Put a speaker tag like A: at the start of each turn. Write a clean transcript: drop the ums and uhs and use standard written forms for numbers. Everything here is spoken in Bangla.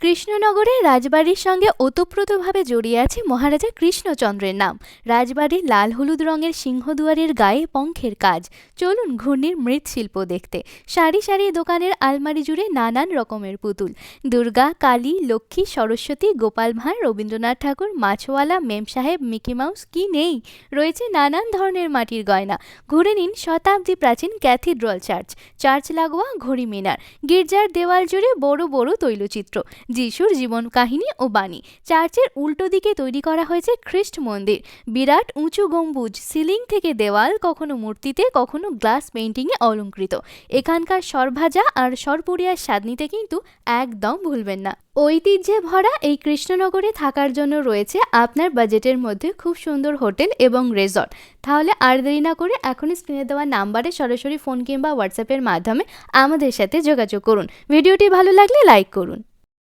A: কৃষ্ণনগরের রাজবাড়ির সঙ্গে ওতপ্রোতভাবে জড়িয়ে আছে মহারাজা কৃষ্ণচন্দ্রের নাম। রাজবাড়ির লাল হলুদ রঙের সিংহদুয়ারের গায়ে পঙ্খের কাজ। চলুন ঘূর্ণির মৃৎশিল্প দেখতে। সারি সারি দোকানের আলমারি জুড়ে নানান রকমের পুতুল। দুর্গা, কালী, লক্ষ্মী, সরস্বতী, গোপাল ভাঁড়, রবীন্দ্রনাথ ঠাকুর, মাছওয়ালা, মেম সাহেব, মিকি মাউস, কি নেই। রয়েছে নানান ধরনের মাটির গয়না। ঘুরে নিন শতাব্দী প্রাচীন ক্যাথিড্রাল চার্চ, চার্চ লাগোয়া ঘড়ি মিনার, গির্জার দেওয়াল জুড়ে বড় বড় তৈলচিত্র, যিশুর জীবন কাহিনী ও বাণী। চার্চের উল্টো দিকে তৈরি করা হয়েছে খ্রিস্ট মন্দির। বিরাট উঁচু গম্বুজ, সিলিং থেকে দেওয়াল, কখনো মূর্তিতে কখনো গ্লাস পেইন্টিংয়ে অলঙ্কৃত। এখানকার সরভাজা আর সরপুরিয়ার স্বাদ নিতে কিন্তু একদম ভুলবেন না। ঐতিহ্যে ভরা এই কৃষ্ণনগরে থাকার জন্য রয়েছে আপনার বাজেটের মধ্যে খুব সুন্দর হোটেল এবং রিসর্ট। তাহলে আর দেরি না করে এখনই স্ক্রিনে দেওয়া নাম্বারে সরাসরি ফোন কিংবা হোয়াটসঅ্যাপের মাধ্যমে আমাদের সাথে যোগাযোগ করুন। ভিডিওটি ভালো লাগলে লাইক করুন।